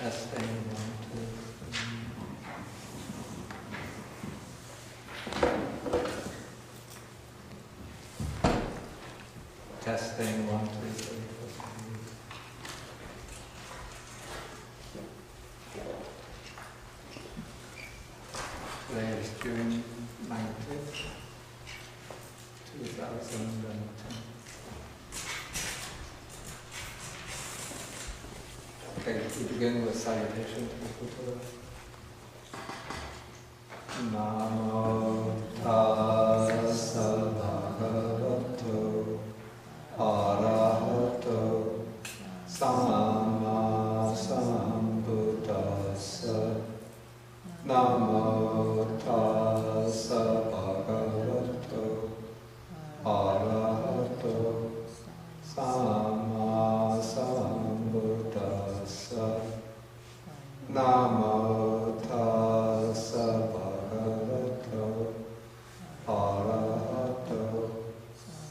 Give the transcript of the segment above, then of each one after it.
Testing, 1, 2, 3. Testing, 1, 2, 3. Today is June 19th, 2010. Okay, we begin with salutation to the Buddha. Namo tassa bhagavato arahato samma sambuddhassa. Namo tassa bhagavato arahato samma sambuddhassa. Namo tassa bhagavato arahato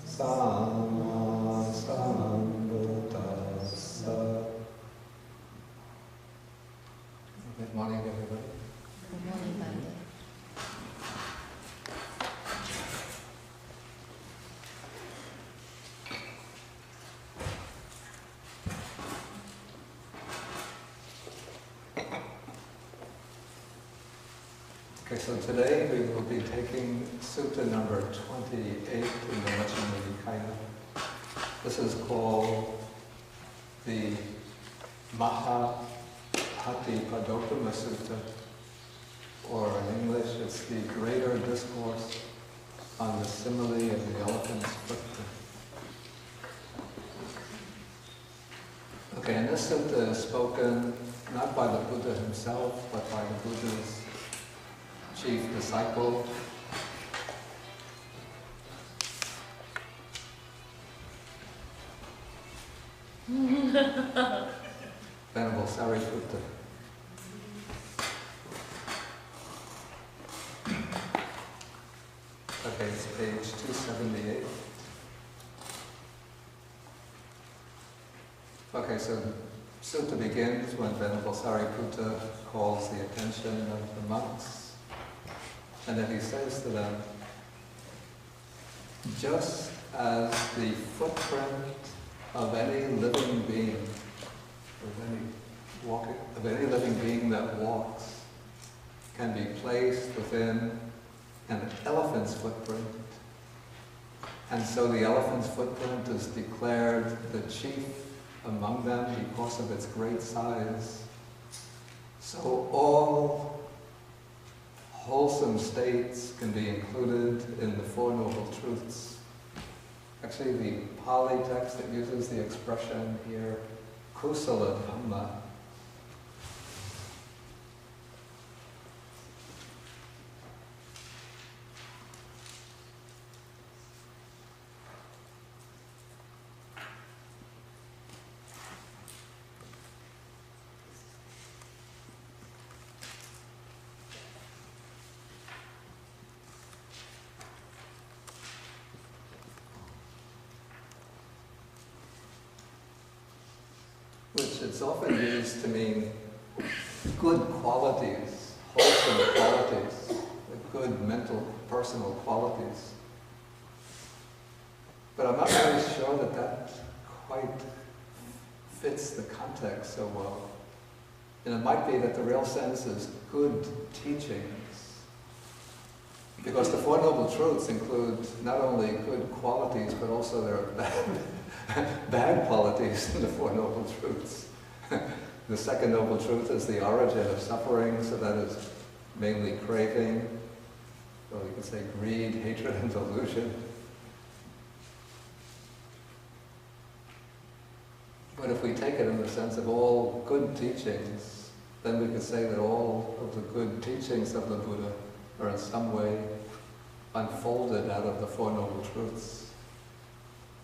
samma sambuddhassa. Good morning, everybody. Good morning, Bhante. Okay, so today we will be taking Sutta number 28 in the Majjhima Nikaya. This is called the Maha-hatthipadopama Sutta, or in English it's the Greater Discourse on the Simile of the Elephant's Footprint. Okay, and this sutta is spoken not by the Buddha himself, but by the Buddha's chief disciple, Venerable Sariputta. Okay, it's page 278. Okay, so Sutta begins when Venerable Sariputta calls the attention of the monks. And then he says to them, just as the footprint of any living being, of any living being that walks, can be placed within an elephant's footprint, and so the elephant's footprint is declared the chief among them because of its great size, so all wholesome states can be included in the Four Noble Truths. Actually, the Pali text that uses the expression here, kusala dhamma, which it's often used to mean good qualities, wholesome qualities, good mental, personal qualities. But I'm not really sure that that quite fits the context so well. And it might be that the real sense is good teachings. Because the Four Noble Truths include not only good qualities, but also there are bad qualities in the Four Noble Truths. The second Noble Truth is the origin of suffering, so that is mainly craving, or you could say greed, hatred, and delusion. But if we take it in the sense of all good teachings, then we could say that all of the good teachings of the Buddha are in some way unfolded out of the Four Noble Truths.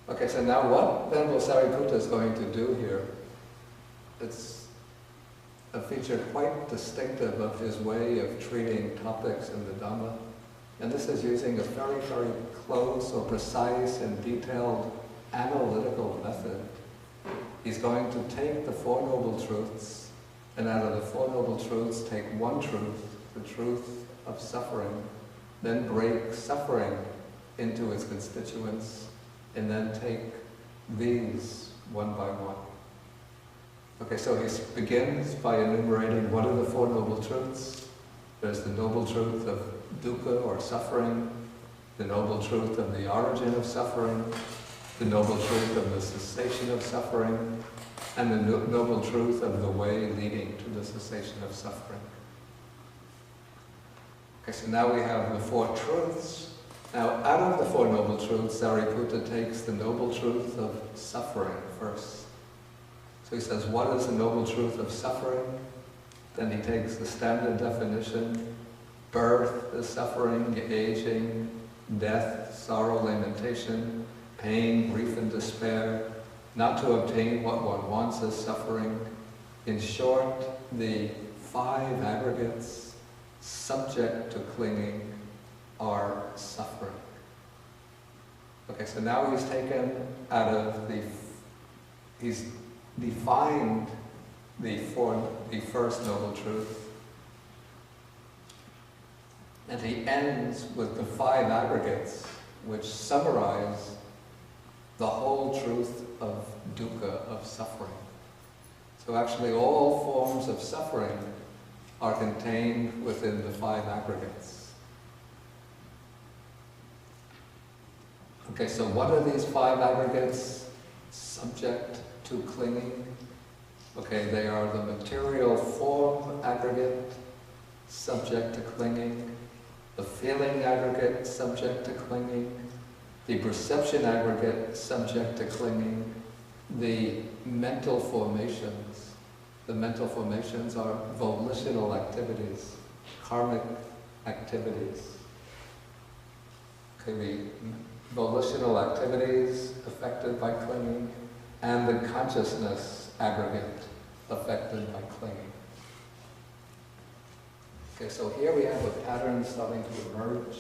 Okay, so now what Venerable Sariputta is going to do here, it's a feature quite distinctive of his way of treating topics in the Dhamma. And this is using a very, very close or precise and detailed analytical method. He's going to take the Four Noble Truths And out of the Four Noble Truths, take one truth, the truth of suffering, then break suffering into its constituents, and then take these one by one. Okay, so he begins by enumerating what are the Four Noble Truths. There's the Noble Truth of dukkha or suffering, the Noble Truth of the origin of suffering, the Noble Truth of the cessation of suffering, and the Noble Truth of the way leading to the cessation of suffering. Okay, so now we have the Four Truths. Now, out of the Four Noble Truths, Sariputta takes the Noble Truth of suffering first. So he says, what is the Noble Truth of suffering? Then he takes the standard definition. Birth is suffering, aging, death, sorrow, lamentation, pain, grief, and despair. Not to obtain what one wants is suffering. In short, the 5 aggregates subject to clinging are suffering. Okay, so now he's taken out of he's defined the first Noble Truth, and he ends with the 5 aggregates which summarize the whole truth of dukkha, of suffering. So actually all forms of suffering are contained within the 5 aggregates. Okay, so what are these 5 aggregates subject to clinging? Okay, they are the material form aggregate, subject to clinging, the feeling aggregate, subject to clinging, the perception aggregate, subject to clinging, the mental formations. The mental formations are volitional activities, karmic activities. Okay, the volitional activities affected by clinging, and the consciousness aggregate affected by clinging. Okay, so here we have a pattern starting to emerge.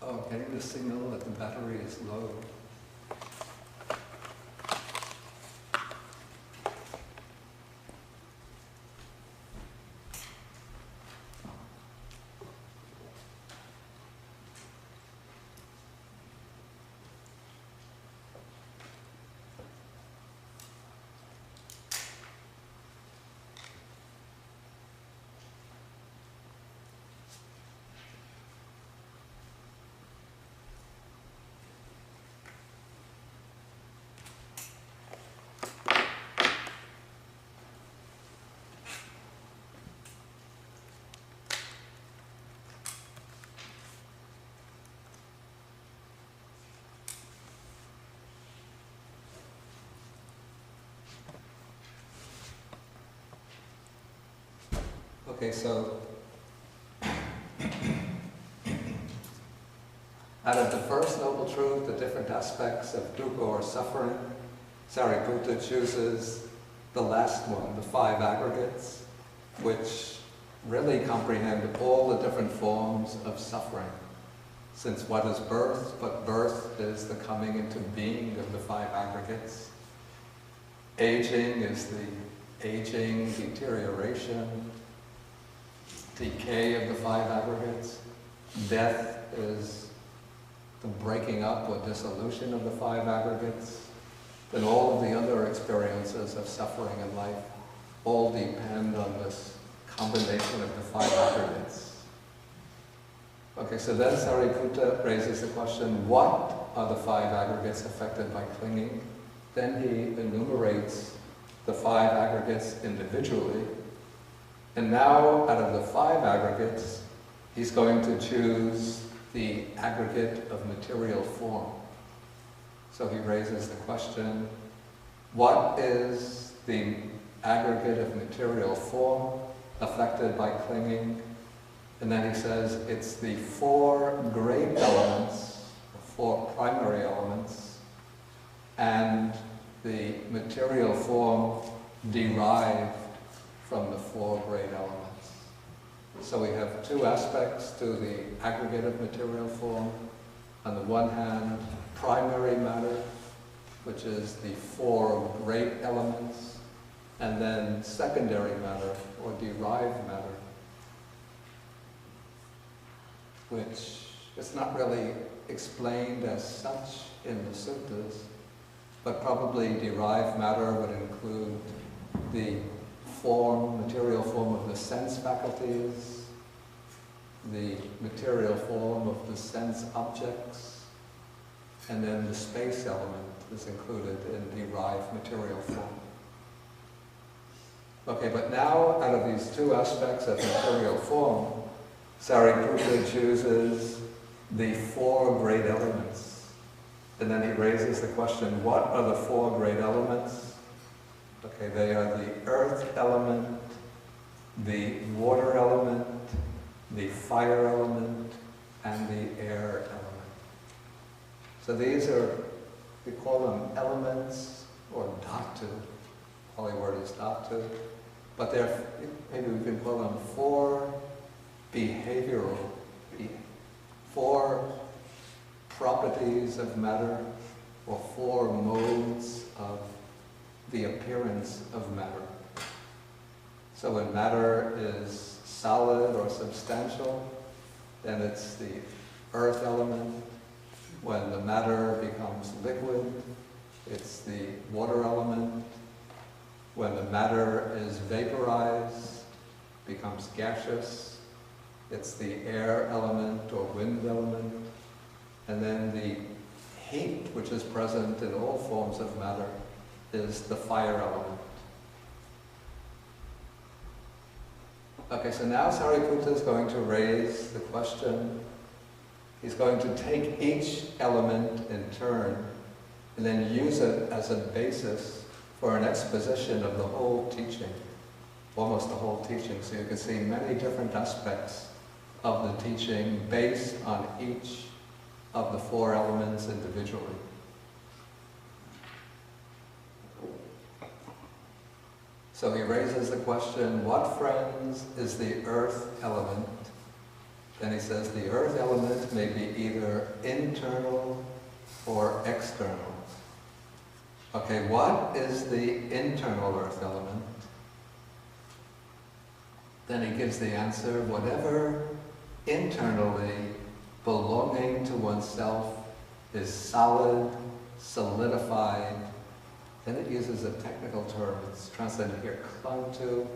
Oh, getting the signal that the battery is low. Okay, so out of the first noble truth, the different aspects of dukkha or suffering, Sariputta chooses the last one, the 5 aggregates, which really comprehend all the different forms of suffering. Since what is birth? But birth is the coming into being of the 5 aggregates. Aging is the aging, deterioration, decay of the 5 aggregates. Death is the breaking up or dissolution of the 5 aggregates. Then all of the other experiences of suffering in life all depend on this combination of the 5 aggregates. Okay, so then Sariputta raises the question, what are the 5 aggregates affected by clinging? Then he enumerates the 5 aggregates individually. And now, out of the 5 aggregates, he's going to choose the aggregate of material form. So he raises the question, what is the aggregate of material form affected by clinging? And then he says it's the 4 great elements, 4 primary elements, and the material form derived from the 4 great elements. So we have 2 aspects to the aggregate of material form. On the one hand, primary matter, which is the 4 great elements, and then secondary matter, or derived matter, which is not really explained as such in the suttas, but probably derived matter would include the material form of the sense faculties, the material form of the sense objects, and then the space element is included in derived material form. Okay, but now out of these 2 aspects of material form, Sariputta chooses the 4 great elements. And then he raises the question, what are the 4 great elements? Okay, they are the earth element, the water element, the fire element, and the air element. So these are, we call them elements or dhatu. Pali word is dhatu. But they're, maybe we can call them 4 behavioral, 4 properties of matter, or 4 modes of the appearance of matter. So when matter is solid or substantial, then it's the earth element. When the matter becomes liquid, it's the water element. When the matter is vaporized, becomes gaseous, it's the air element or wind element. And then the heat, which is present in all forms of matter, is the fire element. Okay, so now Sariputta is going to raise the question. He's going to take each element in turn and then use it as a basis for an exposition of the whole teaching, almost the whole teaching. So you can see many different aspects of the teaching based on each of the 4 elements individually. So he raises the question, what, friends, is the earth element? Then he says the earth element may be either internal or external. Okay, what is the internal earth element? Then he gives the answer, whatever internally belonging to oneself is solid, solidified. Then it uses a technical term, it's translated here, clung to.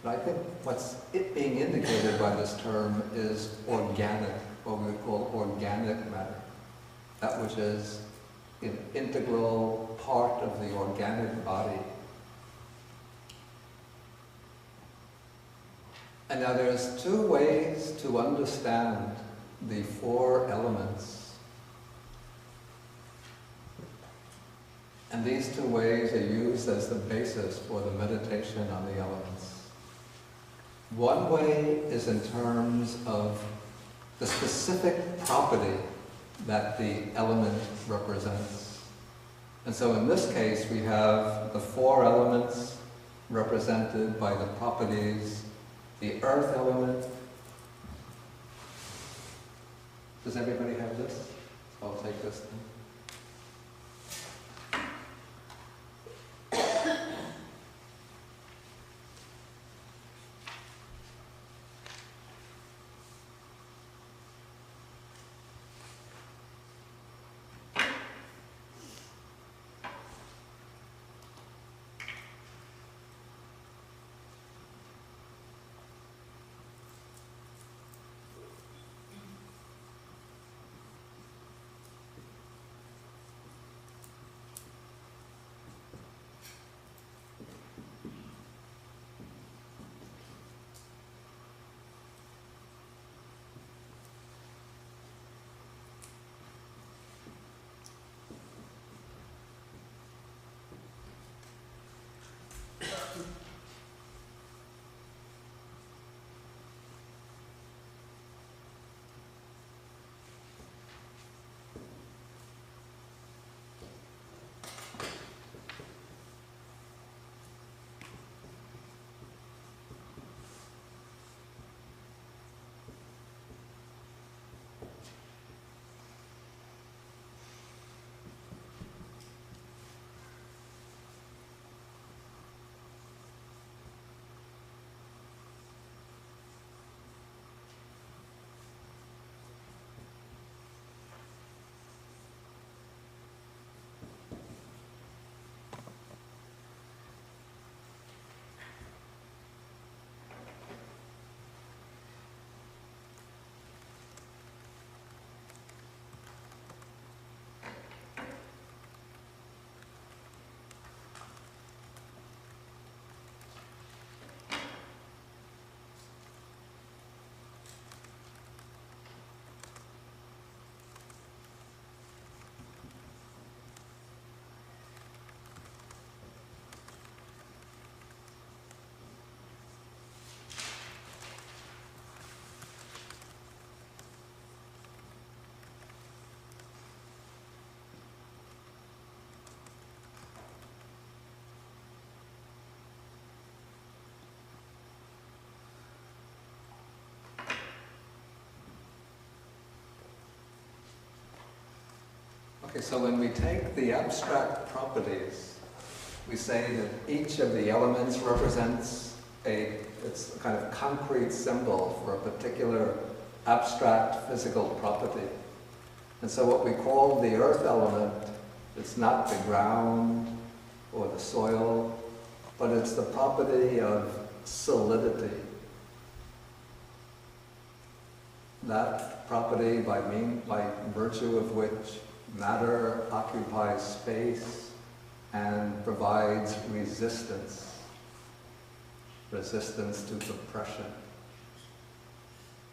But I think what's being indicated by this term is organic, what we would call organic matter. That which is an integral part of the organic body. And now there's 2 ways to understand the 4 elements. And these 2 ways are used as the basis for the meditation on the elements. One way is in terms of the specific property that the element represents. And so in this case, we have the four elements represented by the properties. The earth element. Does everybody have this? I'll take this then. Okay, so when we take the abstract properties, we say that each of the elements represents it's a kind of concrete symbol for a particular abstract physical property. And so what we call the earth element, it's not the ground or the soil, but it's the property of solidity. That property by virtue of which matter occupies space and provides resistance to depression.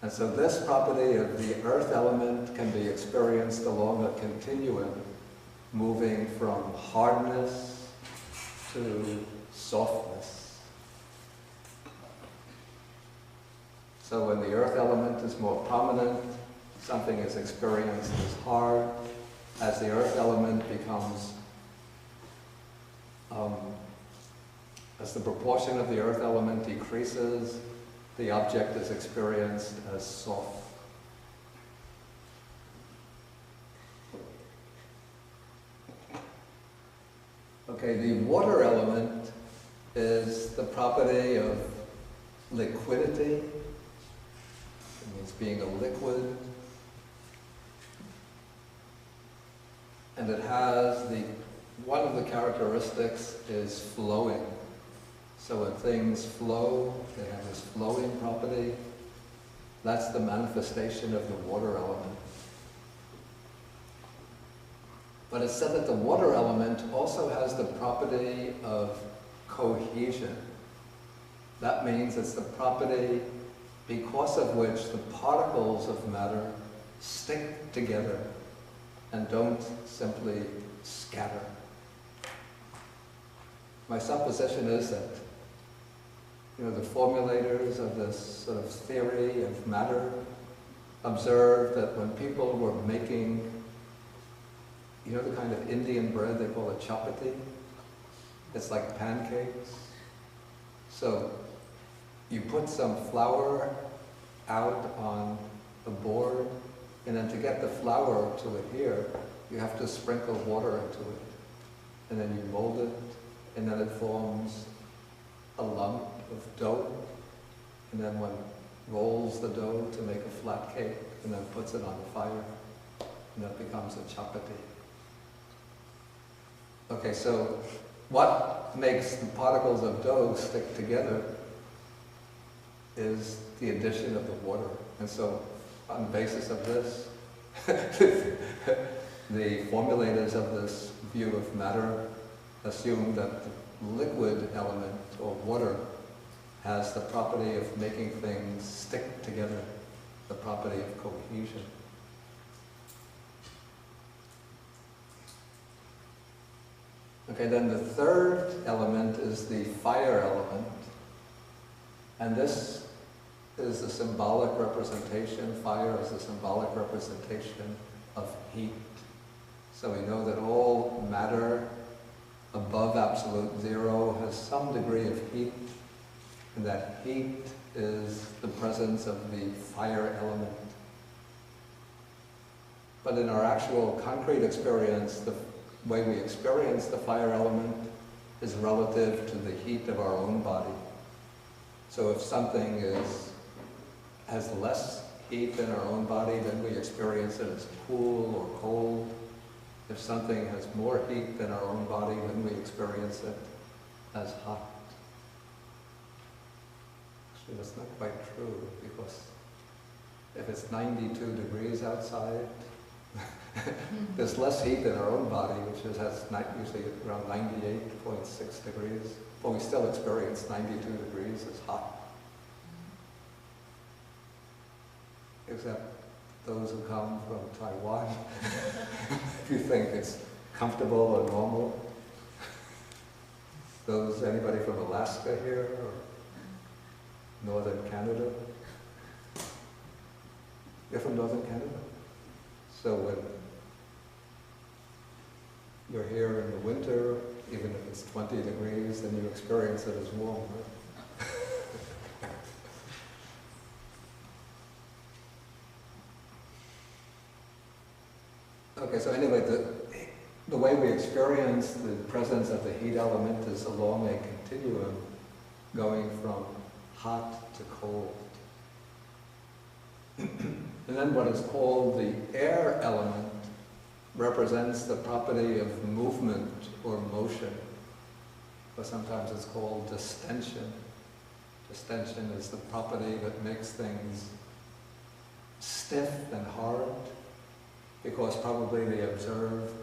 And so this property of the earth element can be experienced along a continuum, moving from hardness to softness. So when the earth element is more prominent, something is experienced as hard. As the earth element becomes, as the proportion of the earth element decreases, the object is experienced as soft. Okay, the water element is the property of liquidity. It means being a liquid. And it has one of the characteristics is flowing. So when things flow, they have this flowing property. That's the manifestation of the water element. But it's said that the water element also has the property of cohesion. That means it's the property because of which the particles of matter stick together and don't simply scatter. My supposition is that the formulators of this sort of theory of matter observed that when people were making, the kind of Indian bread they call a chapati? It's like pancakes. So you put some flour out on the board, and then to get the flour to adhere, you have to sprinkle water into it. And then you mold it, and then it forms a lump of dough. And then one rolls the dough to make a flat cake, and then puts it on the fire, and that becomes a chapati. Okay, so what makes the particles of dough stick together is the addition of the water. And so on the basis of this, the formulators of this view of matter assume that the liquid element, or water, has the property of making things stick together, the property of cohesion. Okay, then the third element is the fire element. And this is a symbolic representation. Fire is a symbolic representation of heat. So we know that all matter above absolute zero has some degree of heat, and that heat is the presence of the fire element. But in our actual concrete experience, the way we experience the fire element is relative to the heat of our own body. So if something has less heat in our own body, then we experience it as cool or cold. If something has more heat than our own body, then we experience it as hot. Actually, that's not quite true, because if it's 92 degrees outside, there's less heat in our own body, which has usually around 98.6 degrees, but we still experience 92 degrees as hot. Except those who come from Taiwan, if you think it's comfortable or normal. Anybody from Alaska here, or northern Canada? You're from northern Canada? So when you're here in the winter, even if it's 20 degrees, then you experience it as warm, right? Okay, so anyway, the way we experience the presence of the heat element is along a continuum going from hot to cold. And then what is called the air element represents the property of movement or motion, or sometimes it's called distension. Distension is the property that makes things stiff and hard, because probably they observed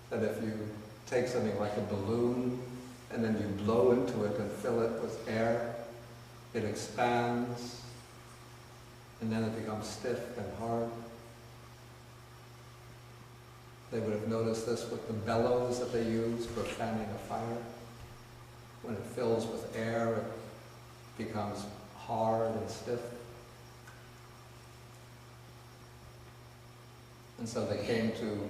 that if you take something like a balloon and then you blow into it and fill it with air, it expands, and then it becomes stiff and hard. They would have noticed this with the bellows that they use for fanning a fire. When it fills with air, it becomes hard and stiff. And so they came to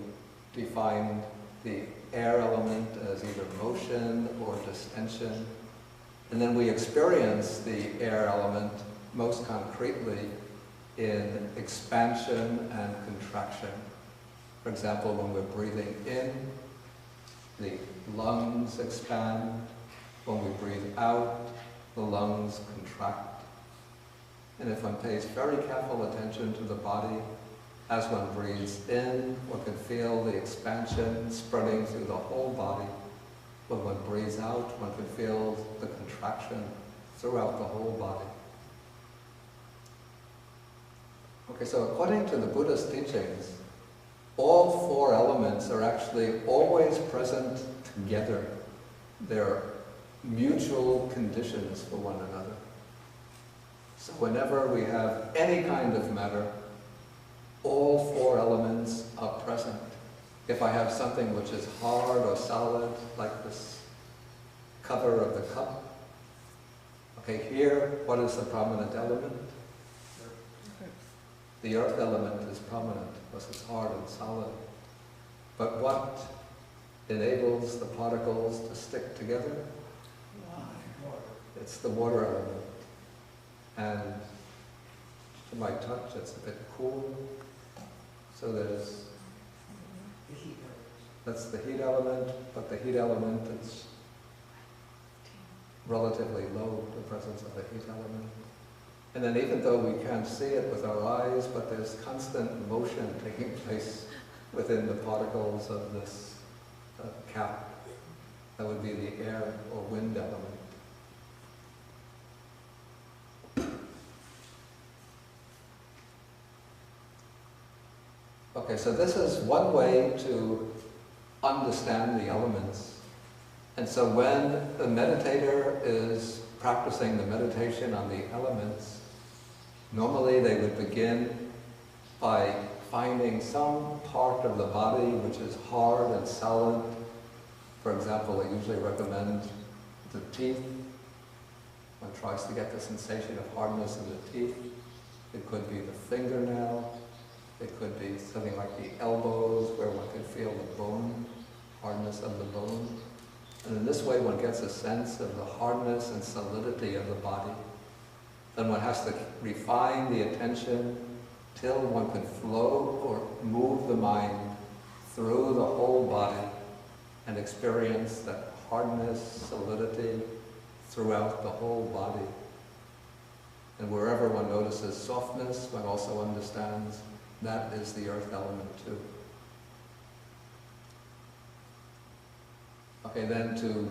define the air element as either motion or distension. And then we experience the air element most concretely in expansion and contraction. For example, when we're breathing in, the lungs expand. When we breathe out, the lungs contract. And if one pays very careful attention to the body, as one breathes in, one can feel the expansion spreading through the whole body. When one breathes out, one can feel the contraction throughout the whole body. Okay, so according to the Buddhist teachings, all four elements are actually always present together. They're mutual conditions for one another. So whenever we have any kind of matter, all four elements are present. If I have something which is hard or solid, like this cover of the cup, Okay, here, what is the prominent element? The earth element is prominent because it's hard and solid. But what enables the particles to stick together? It's the water element. And to my touch, it's a bit cool. So that's the heat element, but the heat element is relatively low, the presence of the heat element. And then even though we can't see it with our eyes, but there's constant motion taking place within the particles of this cap. That would be the air or wind element. Okay, so this is one way to understand the elements. And so when the meditator is practicing the meditation on the elements, normally they would begin by finding some part of the body which is hard and solid. For example, I usually recommend the teeth. One tries to get the sensation of hardness in the teeth. It could be the fingernail. It could be something like the elbows, where one could feel the bone, hardness of the bone. And in this way, one gets a sense of the hardness and solidity of the body. Then one has to refine the attention till one can flow or move the mind through the whole body and experience that hardness, solidity throughout the whole body. And wherever one notices softness, one also understands that is the earth element too. Okay, then to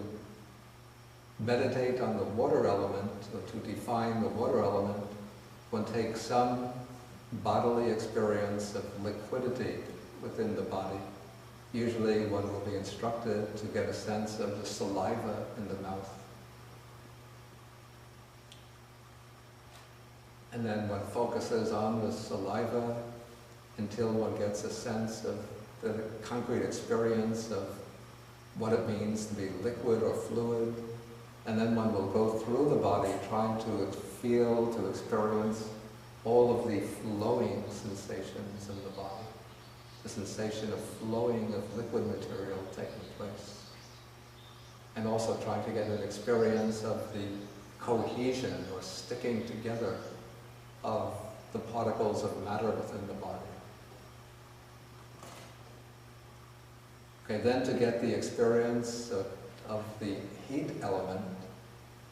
meditate on the water element, or to define the water element, one takes some bodily experience of liquidity within the body. Usually one will be instructed to get a sense of the saliva in the mouth. And then one focuses on the saliva until one gets a sense of the concrete experience of what it means to be liquid or fluid. And then one will go through the body trying to feel, to experience all of the flowing sensations in the body. The sensation of flowing of liquid material taking place. And also trying to get an experience of the cohesion or sticking together of the particles of matter within the body. Okay, then to get the experience of the heat element,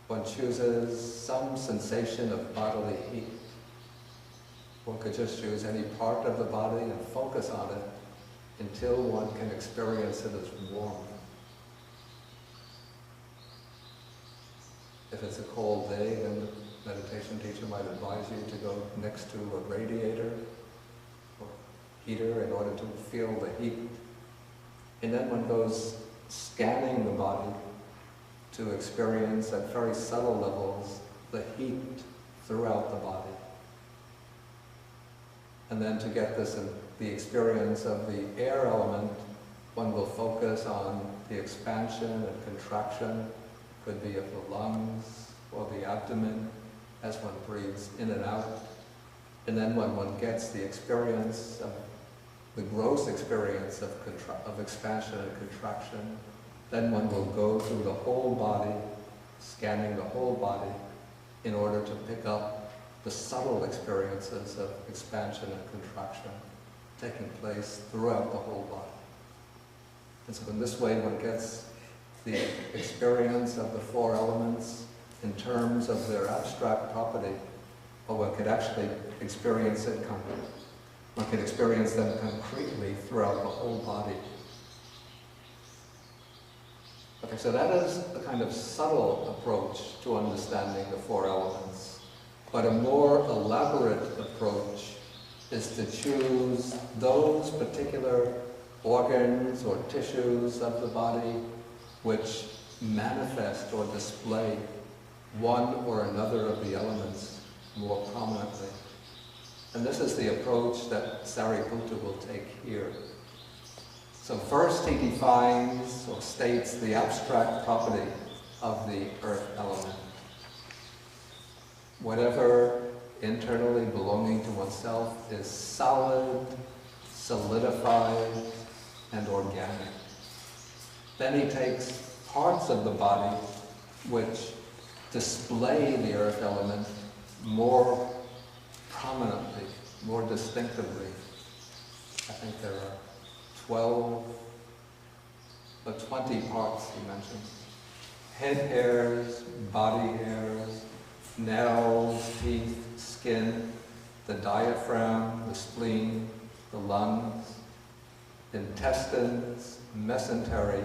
one chooses some sensation of bodily heat. One could just choose any part of the body and focus on it until one can experience it as warm. If it's a cold day, then the meditation teacher might advise you to go next to a radiator or heater in order to feel the heat. And then one goes scanning the body to experience at very subtle levels the heat throughout the body. And then to get this the experience of the air element, one will focus on the expansion and contraction, could be of the lungs or the abdomen as one breathes in and out. And then when one gets the experience of the gross experience of expansion and contraction, then one will go through the whole body, scanning the whole body, in order to pick up the subtle experiences of expansion and contraction taking place throughout the whole body. And so in this way one gets the experience of the four elements in terms of their abstract property, but one could actually experience it concretely. One can experience them concretely throughout the whole body. Okay, so that is a kind of subtle approach to understanding the four elements. But a more elaborate approach is to choose those particular organs or tissues of the body which manifest or display one or another of the elements more prominently. And this is the approach that Sariputta will take here. So first he defines or states the abstract property of the earth element. whatever internally belonging to oneself is solid, solidified, and organic. Then he takes parts of the body which display the earth element more prominently, more distinctively. I think there are 20 parts he mentions. Head hairs, body hairs, nails, teeth, skin, the diaphragm, the spleen, the lungs, intestines, mesentery,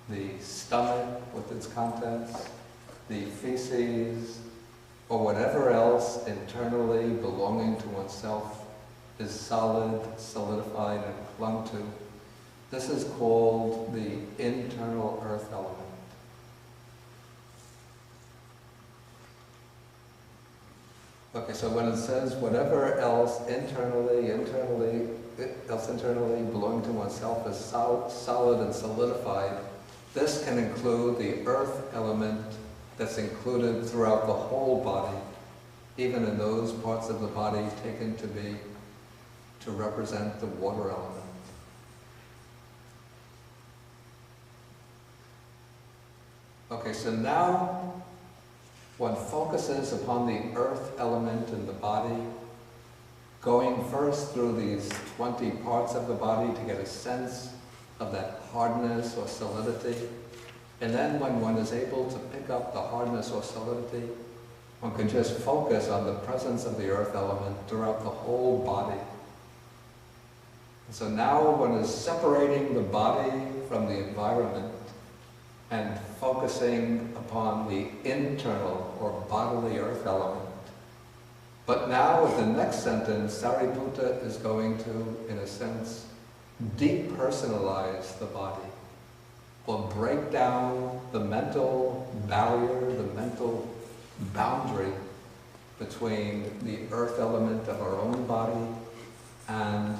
the stomach with its contents, the feces, or whatever else internally belonging to oneself is solid, solidified, and clung to. This is called the internal earth element. Okay, so when it says whatever else internally belonging to oneself is solid and solidified, this can include the earth element that's included throughout the whole body, even in those parts of the body taken to represent the water element. Okay, so now one focuses upon the earth element in the body, going first through these 20 parts of the body to get a sense of that hardness or solidity. And then when one is able to pick up the hardness or solidity, one can just focus on the presence of the earth element throughout the whole body. And so now one is separating the body from the environment and focusing upon the internal or bodily earth element. But now with the next sentence, Sariputta is going to, in a sense, depersonalize the body, or break down the mental barrier, the mental boundary between the earth element of our own body and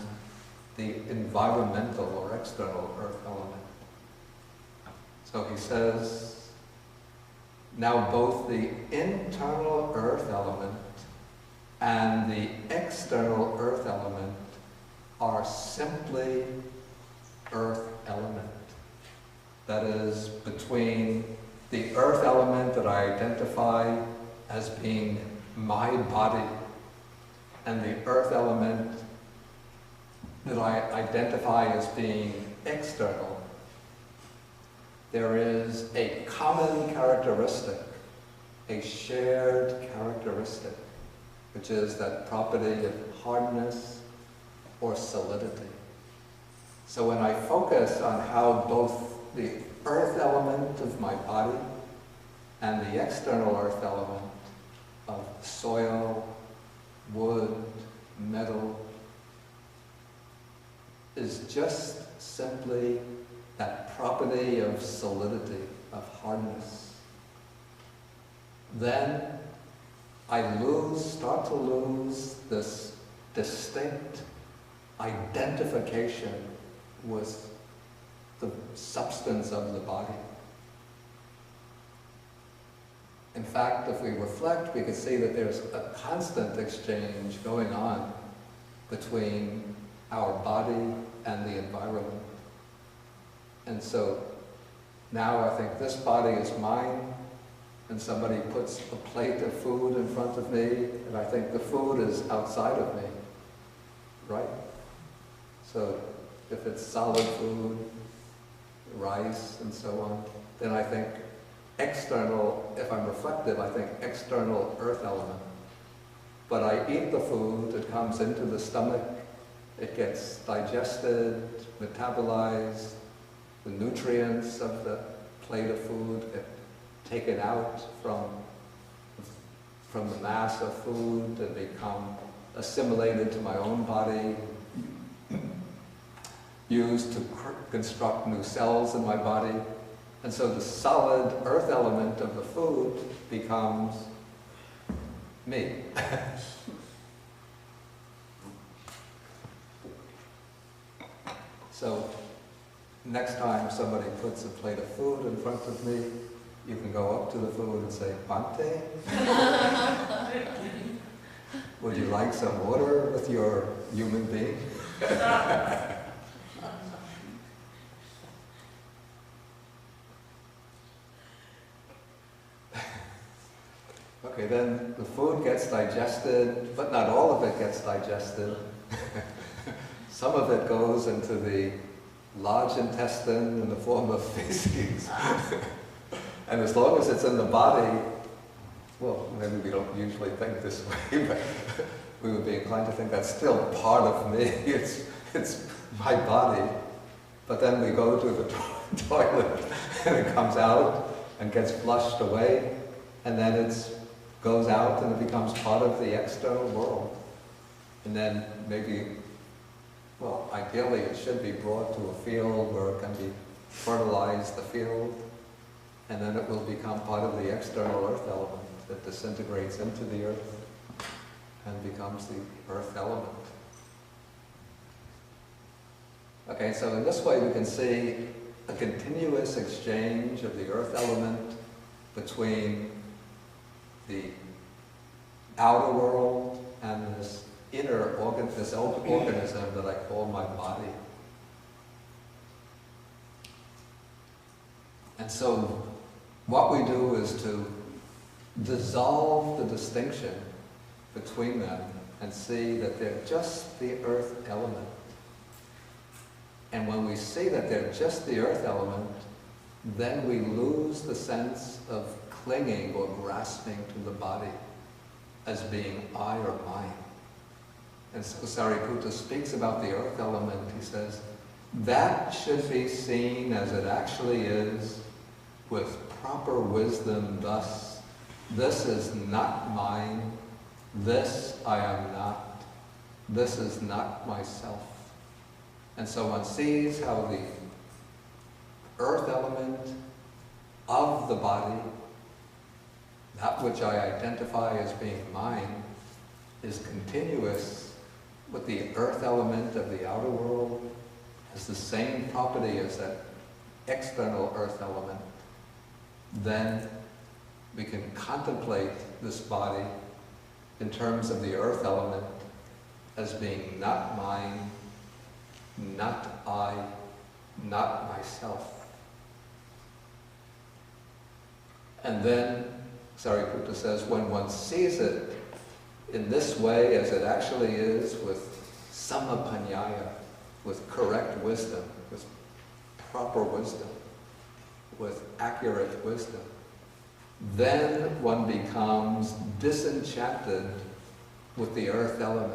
the environmental or external earth element. So he says, now both the internal earth element and the external earth element are simply earth element. That is, between the earth element that I identify as being my body and the earth element that I identify as being external, there is a common characteristic, a shared characteristic, which is that property of hardness or solidity. So when I focus on how both the earth element of my body and the external earth element of soil, wood, metal is just simply that property of solidity, of hardness, then I start to lose this distinct identification with the substance of the body. In fact, if we reflect, we can see that there's a constant exchange going on between our body and the environment. And so now I think this body is mine, and somebody puts a plate of food in front of me, and I think the food is outside of me, right? So if it's solid food, rice and so on, then I think external, if I'm reflective, I think external earth element. But I eat the food, it comes into the stomach, it gets digested, metabolized, the nutrients of the plate of food get taken out from the mass of food and become assimilated to my own body, used to construct new cells in my body. And so the solid earth element of the food becomes me. So next time somebody puts a plate of food in front of me, You can go up to the food and say, Bhante, would you like some water with your human being? Okay, then the food gets digested, but not all of it gets digested. Some of it goes into the large intestine in the form of feces. And as long as it's in the body, well, maybe we don't usually think this way, but we would be inclined to think that's still part of me. It's my body. But then we go to the toilet and it comes out and gets flushed away, and then it goes out and it becomes part of the external world. And then maybe, well, ideally it should be brought to a field where it can be fertilized, the field, and then it will become part of the external earth element that disintegrates into the earth and becomes the earth element. Okay, so in this way we can see a continuous exchange of the earth element between the outer world and this inner organism that I call my body. And so what we do is to dissolve the distinction between them and see that they're just the earth element. And when we see that they're just the earth element, then we lose the sense of clinging or grasping to the body as being I or mine. And so Sariputta speaks about the earth element. He says, that should be seen as it actually is with proper wisdom thus. This is not mine. This I am not. This is not myself. And so one sees how the earth element of the body, that which I identify as being mine, is continuous with the earth element of the outer world, has the same property as that external earth element. Then we can contemplate this body in terms of the earth element as being not mine, not I, not myself. And then, Sariputta says, when one sees it in this way as it actually is, with samapanyaya, with correct wisdom, with proper wisdom, with accurate wisdom, then one becomes disenchanted with the earth element.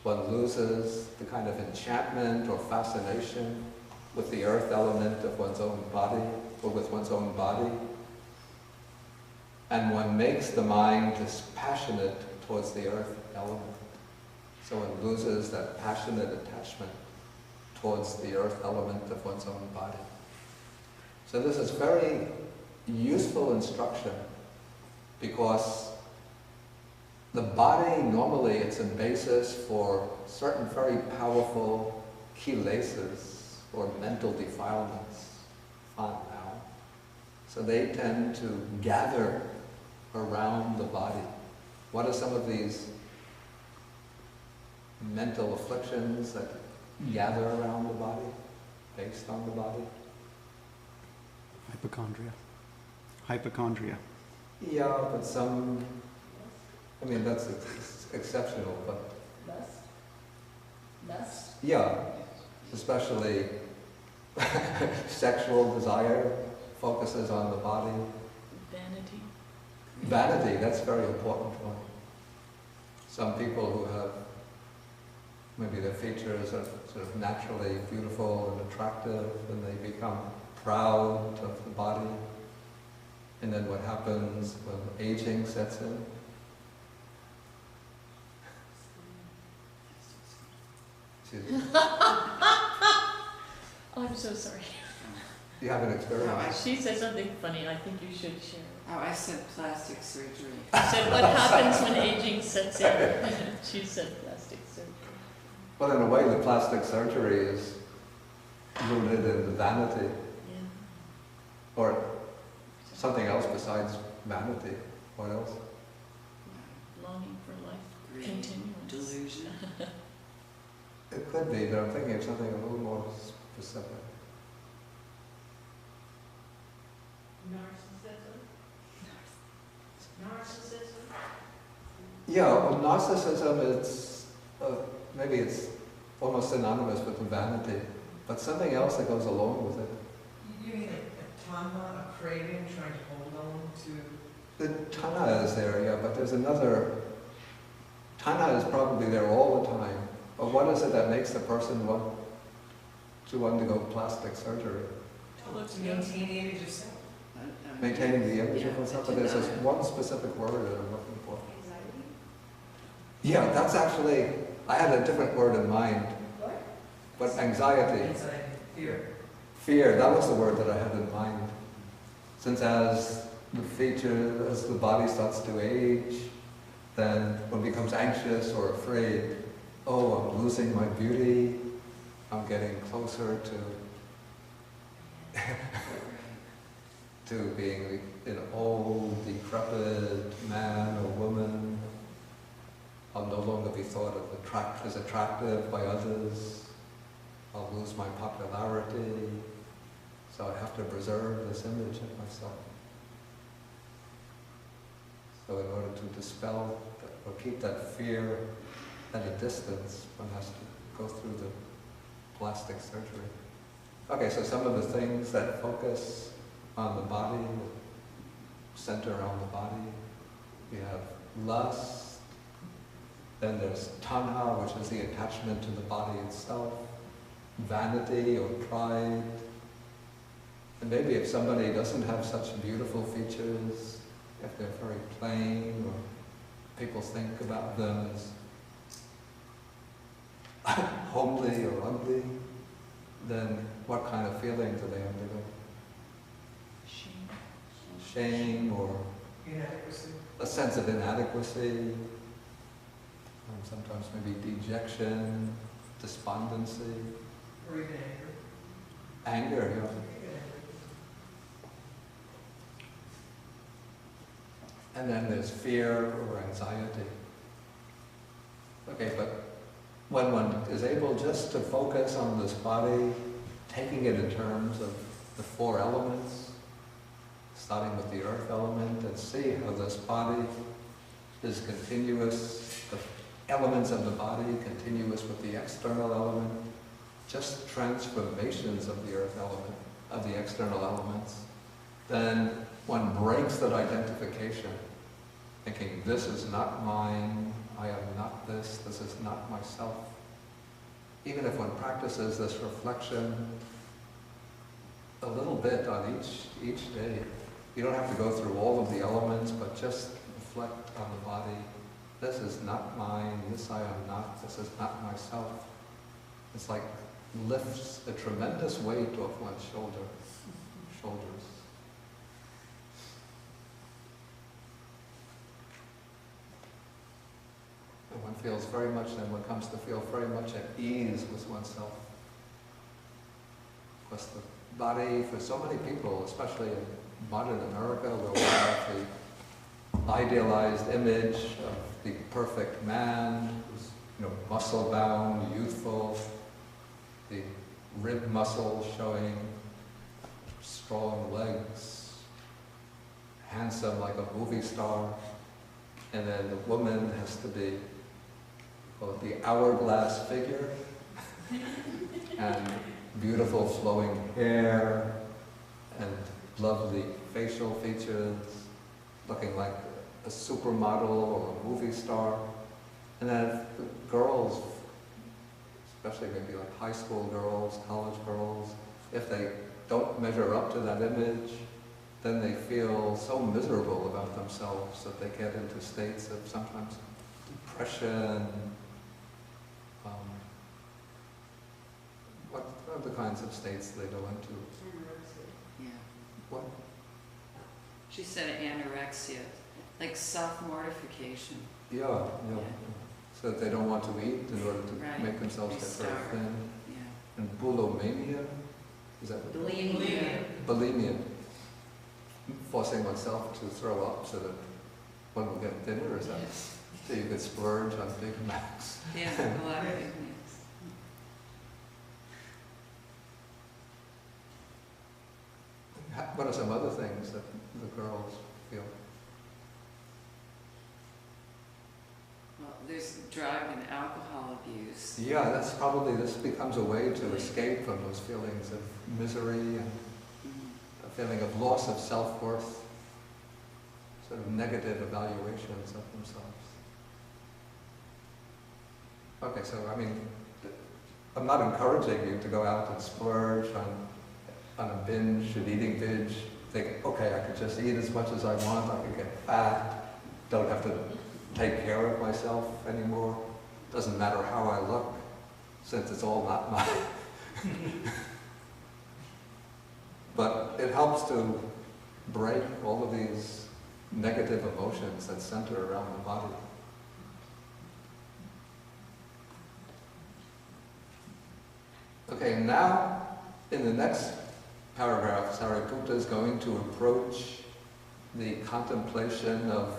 One loses the kind of enchantment or fascination with the earth element of one's own body, or with one's own body. And one makes the mind dispassionate towards the earth element. So one loses that passionate attachment towards the earth element of one's own body. So this is very useful instruction, because the body, normally it's a basis for certain very powerful kilesas or mental defilements, so they tend to gather around the body. What are some of these mental afflictions that gather around the body, based on the body? Hypochondria. Yeah, but some, I mean, that's exceptional, but... Lust? Yeah, especially sexual desire focuses on the body. Vanity, that's a very important one. Some people who have, maybe their features are sort of naturally beautiful and attractive, and they become proud of the body. And then what happens when aging sets in? Oh, I'm so sorry. You have an experience? She said something funny, I think you should share. Oh, I said plastic surgery. She said, what happens when aging sets in? She said plastic surgery. Well, in a way, the plastic surgery is rooted in the vanity. Yeah. Or something else besides vanity. What else? Longing for life, Greed, continuance. delusion. It could be, but I'm thinking of something a little more specific. Narcissism? Yeah, well, narcissism, maybe it's almost synonymous with vanity, but something else that goes along with it. You mean a tama, a craving, trying to hold on to? The tana is there, yeah, but there's another. Tana is probably there all the time. But what is it that makes a person want to undergo plastic surgery? To maintain the image of self. Maintaining the image of Yeah, oneself, to but there's this deny it. one specific word that I'm looking for. Anxiety? Yeah, that's actually, I had a different word in mind, What? but anxiety, Anxiety, fear. fear, that was the word that I had in mind. Since as the body starts to age, then one becomes anxious or afraid. Oh, I'm losing my beauty, I'm getting closer to being an old, decrepit man or woman. I'll no longer be thought of as attractive by others. I'll lose my popularity. So I have to preserve this image of myself. So in order to dispel or keep that fear at a distance, one has to go through the plastic surgery. Okay, so some of the things that focus on the body, center around the body, we have lust, then there's tanha, which is the attachment to the body itself, vanity or pride, and maybe if somebody doesn't have such beautiful features, if they're very plain, or people think about them as homely or ugly, then what kind of feeling do they undergo? Shame or Inadequacy. a sense of inadequacy, sometimes maybe dejection, despondency, Or even anger. anger, Even anger. and then there's fear or anxiety. Okay, but when one is able just to focus on this body, taking it in terms of the four elements, starting with the earth element, and see how this body is continuous, the elements of the body continuous with the external element, just transformations of the earth element, of the external elements, then one breaks that identification, thinking this is not mine, I am not this is not myself. Even if one practices this reflection a little bit on each day, you don't have to go through all of the elements, but just reflect on the body. This is not mine, this I am not, this is not myself. It's like lifts a tremendous weight off one's shoulders. And one feels very much, then one comes to feel very much at ease with oneself. Because the body, for so many people, especially in modern America, where we have the idealized image of the perfect man, who's muscle-bound, youthful, the rib muscle showing, strong legs, handsome like a movie star, and then the woman has to be the hourglass figure, and beautiful flowing hair, and lovely facial features, looking like a supermodel or a movie star. And then the girls, especially maybe like high school girls, college girls, if they don't measure up to that image, then they feel so miserable about themselves that they get into states of sometimes depression. What are the kinds of states they go into? Yeah. What? She said anorexia, like self-mortification. Yeah. So that they don't want to eat in order to Right. make themselves They get very starve. thin. Yeah. And bulimania? Is that what? Bulimia. Bulimia. forcing oneself to throw up so that one will get thinner, is that? Yes. So you could splurge on Big Macs. Yeah, a lot of picnics. What are some other things that the girls feel? Well, there's drug and alcohol abuse. Yeah, that's probably, this becomes a way to escape from those feelings of misery and Mhm. a feeling of loss of self-worth, sort of negative evaluations of themselves. Okay, so I mean, I'm not encouraging you to go out and splurge on a binge, an eating binge, think, okay, I could just eat as much as I want, I could get fat, don't have to take care of myself anymore, doesn't matter how I look, since it's all not mine. But it helps to break all of these negative emotions that center around the body. Okay, now in the next paragraph, Sariputta is going to approach the contemplation of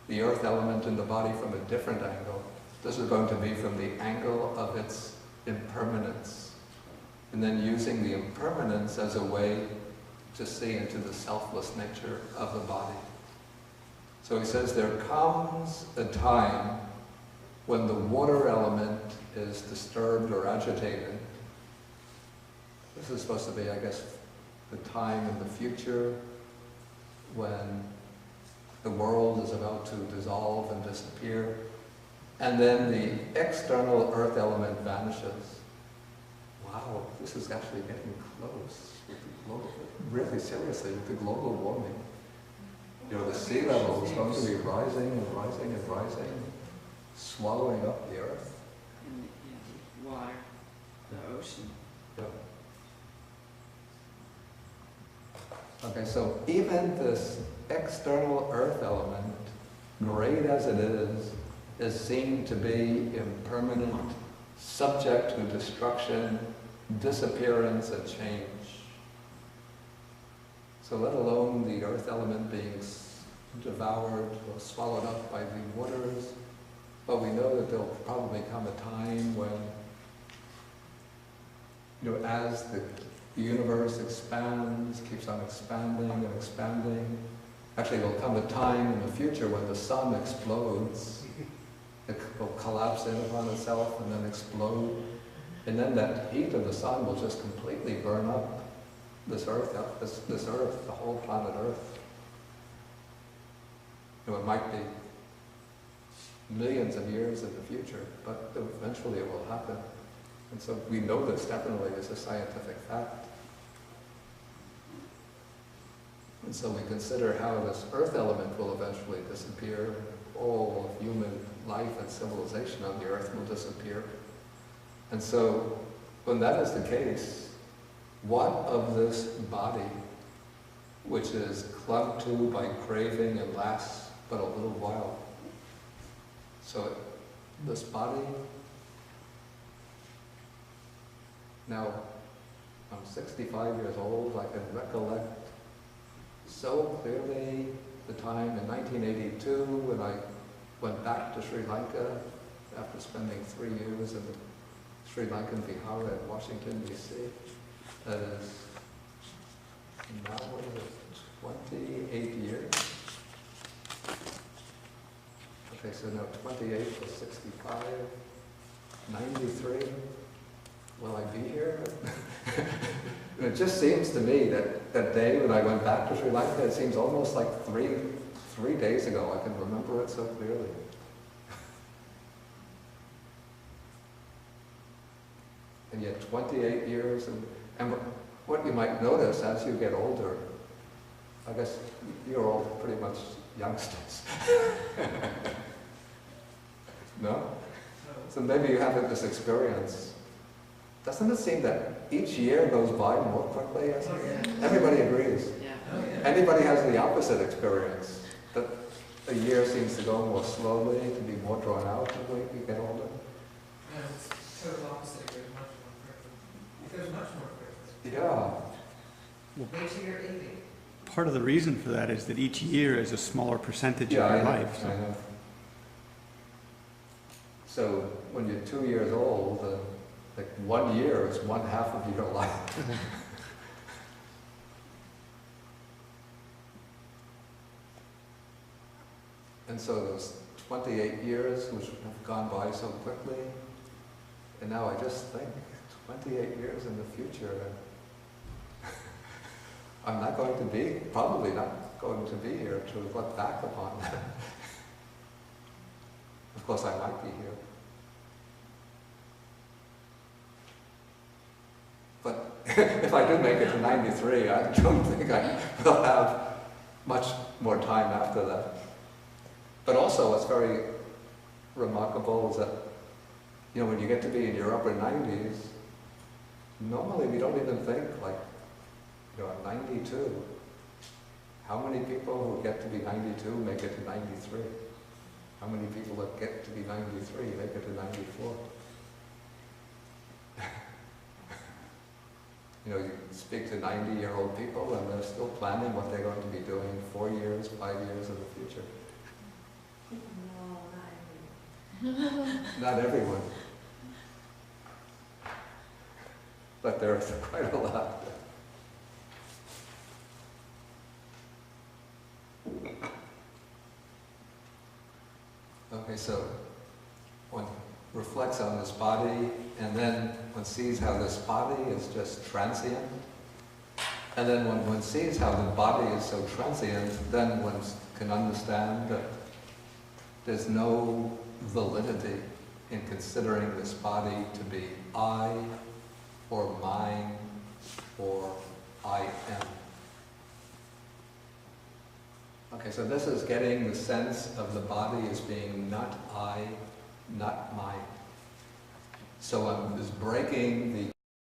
the earth element in the body from a different angle. This is going to be from the angle of its impermanence, and then using the impermanence as a way to see into the selfless nature of the body. So he says, there comes a time when the water element is disturbed or agitated. This is supposed to be, I guess, the time in the future when the world is about to dissolve and disappear, and then the external earth element vanishes. Wow, this is actually getting close with the global, really seriously, with the global warming. You know, the sea level is going to be rising and rising and rising, swallowing up the earth. And the water, the ocean. Yeah. Okay, so even this external earth element, great as it is seen to be impermanent, subject to destruction, disappearance, and change. So let alone the earth element being devoured or swallowed up by the waters, but we know that there'll probably come a time when, you know, as the universe expands, keeps on expanding and expanding. Actually, there'll come a time in the future when the sun explodes. It will collapse in upon itself and then explode. And then that heat of the sun will just completely burn up this earth, this earth, the whole planet Earth. You know, it might be millions of years in the future, but eventually it will happen. And so we know this definitely as a scientific fact. And so we consider how this earth element will eventually disappear, all of human life and civilization on the earth will disappear. And so when that is the case, what of this body, which is clung to by craving and lasts but a little while? So this body, now I'm 65 years old, I can recollect so clearly the time in 1982 when I went back to Sri Lanka after spending 3 years in the Sri Lankan Vihara in Washington, D.C. That is now, what is it, 28 years? Okay, so now 28 plus 65, 93. Will I be here? It just seems to me that that day when I went back to Sri Lanka, it seems almost like three days ago. I can remember it so clearly. And yet 28 years, and what you might notice as you get older, I guess you're all pretty much youngsters. No? So maybe you have this experience. Doesn't it seem that each year goes by more quickly? Everybody agrees. Yeah. Anybody has the opposite experience, that the year seems to go more slowly, to be more drawn out as we get older. No, it's total opposite. It goes much more quickly. It goes much more quickly. Yeah. Wait till you're 80. part of the reason for that is that each year is a smaller percentage Yeah, of I your know, life. I So. know. So when you're 2 years old, like 1 year is 1/2 of your life. And so those 28 years, which have gone by so quickly, and now I just think, 28 years in the future, I'm not going to be, probably not going to be here to look back upon that. Of course, I might be here. But if I do make it to 93, I don't think I will have much more time after that. But also, what's very remarkable is that, you know, when you get to be in your upper 90s, normally we don't even think like, you know, I'm 92. How many people who get to be 92 make it to 93? How many people that get to be 93 make it to 94? You know, you speak to 90-year-old people and they're still planning what they're going to be doing 4 years, 5 years in the future. No, not everyone. Not everyone. But there's quite a lot. Okay, so one reflects on this body, and then one sees how this body is just transient. And then when one sees how the body is so transient, then one can understand that there's no validity in considering this body to be I, or mine, or I am. Okay, so this is getting the sense of the body as being not I, not mine. So I'm just breaking the